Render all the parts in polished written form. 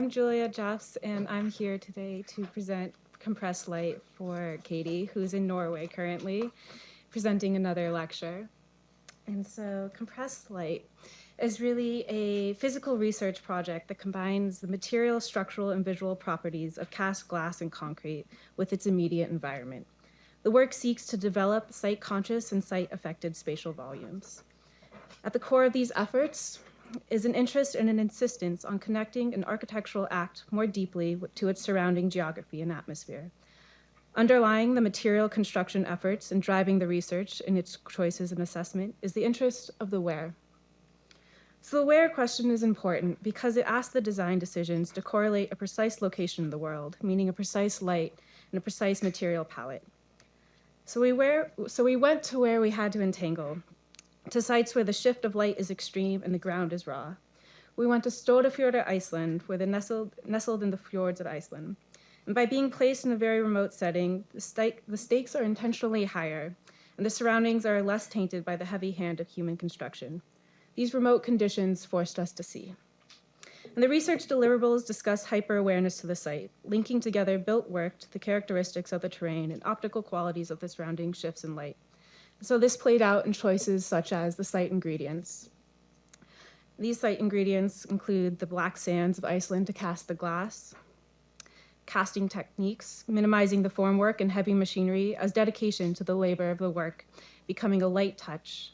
I'm Julia Jeffs, and I'm here today to present compressed light for Catie, who's in Norway currently, presenting another lecture. And so compressed light is really a physical research project that combines the material, structural, and visual properties of cast glass and concrete with its immediate environment. The work seeks to develop site-conscious and site-affected spatial volumes. At the core of these efforts is an interest and an insistence on connecting an architectural act more deeply to its surrounding geography and atmosphere. Underlying the material construction efforts and driving the research in its choices and assessment is the interest of the where. So the where question is important because it asks the design decisions to correlate a precise location in the world, meaning a precise light and a precise material palette. So we went to where we had to entangle, to sites where the shift of light is extreme and the ground is raw. We went to Stodafjordur, Iceland, where they're nestled in the fjords of Iceland. And by being placed in a very remote setting, the stakes are intentionally higher, and the surroundings are less tainted by the heavy hand of human construction. These remote conditions forced us to see. And the research deliverables discuss hyper-awareness to the site, linking together built work to the characteristics of the terrain and optical qualities of the surrounding shifts in light. So this played out in choices such as the site ingredients. These site ingredients include the black sands of Iceland to cast the glass, casting techniques, minimizing the formwork and heavy machinery as dedication to the labor of the work, becoming a light touch,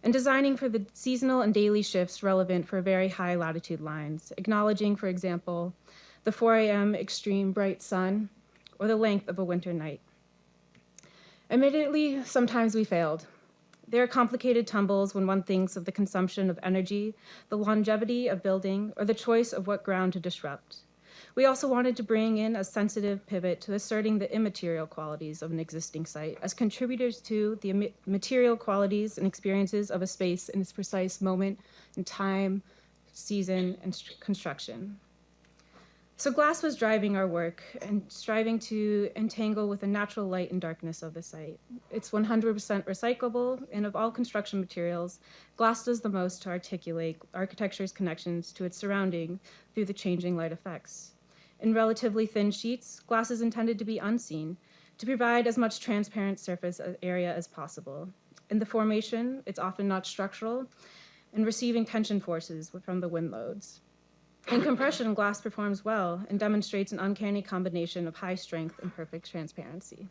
and designing for the seasonal and daily shifts relevant for very high latitude lines, acknowledging, for example, the 4 a.m. extreme bright sun or the length of a winter night. Admittedly, sometimes we failed. There are complicated tumbles when one thinks of the consumption of energy, the longevity of building, or the choice of what ground to disrupt. We also wanted to bring in a sensitive pivot to asserting the immaterial qualities of an existing site as contributors to the material qualities and experiences of a space in its precise moment in time, season, and construction. So glass was driving our work and striving to entangle with the natural light and darkness of the site. It's 100% recyclable, and of all construction materials, glass does the most to articulate architecture's connections to its surrounding through the changing light effects. In relatively thin sheets, glass is intended to be unseen, to provide as much transparent surface area as possible. In the formation, it's often not structural, and receiving tension forces from the wind loads. In compression, glass performs well and demonstrates an uncanny combination of high strength and perfect transparency.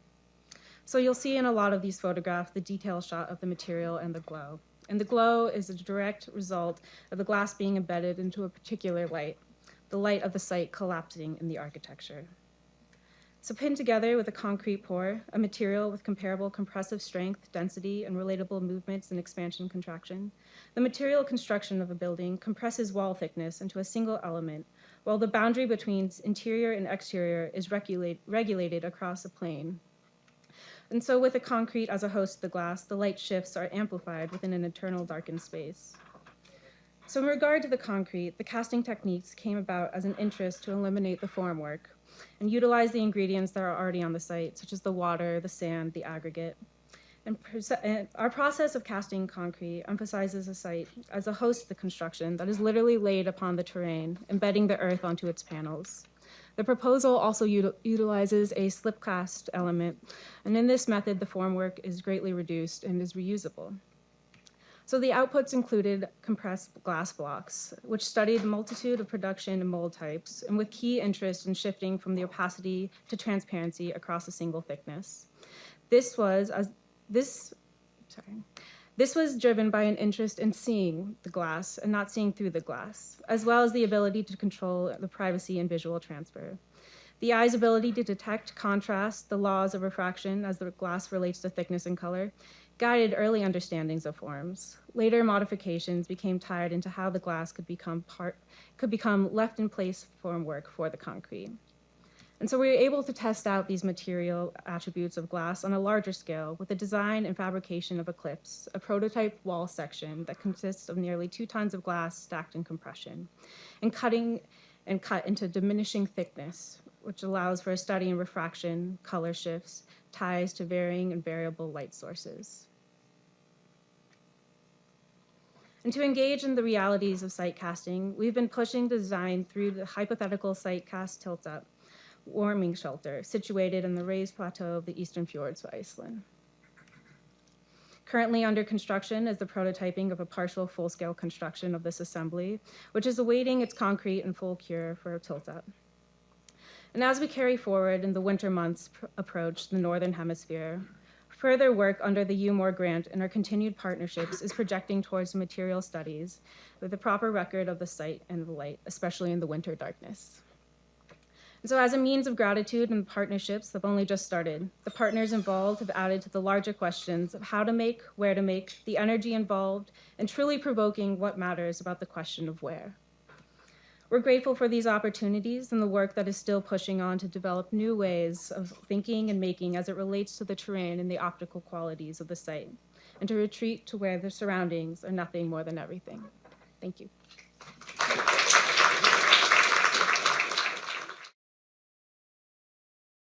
So you'll see in a lot of these photographs the detail shot of the material and the glow. And the glow is a direct result of the glass being embedded into a particular light, the light of the site collapsing in the architecture. So pinned together with a concrete pour, a material with comparable compressive strength, density, and relatable movements and expansion contraction, the material construction of a building compresses wall thickness into a single element, while the boundary between interior and exterior is regulated across a plane. And so with the concrete as a host to the glass, the light shifts are amplified within an internal darkened space. So in regard to the concrete, the casting techniques came about as an interest to eliminate the formwork and utilize the ingredients that are already on the site, such as the water, the sand, the aggregate. And our process of casting concrete emphasizes the site as a host to the construction that is literally laid upon the terrain, embedding the earth onto its panels. The proposal also utilizes a slip cast element, and in this method, the formwork is greatly reduced and is reusable. So the outputs included compressed glass blocks, which studied the multitude of production and mold types, and with key interest in shifting from the opacity to transparency across a single thickness. This was driven by an interest in seeing the glass and not seeing through the glass, as well as the ability to control the privacy and visual transfer. The eye's ability to detect contrast, the laws of refraction as the glass relates to thickness and color, guided early understandings of forms. Later modifications became tied into how the glass could become left in place formwork for the concrete. And so we were able to test out these material attributes of glass on a larger scale with the design and fabrication of Eclipse, a prototype wall section that consists of nearly 2 tons of glass stacked in compression, and cut into diminishing thickness, which allows for a study in refraction, color shifts, ties to varying and variable light sources. And to engage in the realities of site casting, we've been pushing design through the hypothetical site cast tilt-up warming shelter situated in the raised plateau of the eastern fjords of Iceland. Currently under construction is the prototyping of a partial full-scale construction of this assembly, which is awaiting its concrete and full cure for a tilt-up. And as we carry forward in the winter months approach the Northern Hemisphere, further work under the UMOR grant and our continued partnerships is projecting towards material studies with a proper record of the site and the light, especially in the winter darkness. And so as a means of gratitude and partnerships have only just started, the partners involved have added to the larger questions of how to make, where to make, the energy involved, and truly provoking what matters about the question of where. We're grateful for these opportunities and the work that is still pushing on to develop new ways of thinking and making as it relates to the terrain and the optical qualities of the site, and to retreat to where the surroundings are nothing more than everything. Thank you.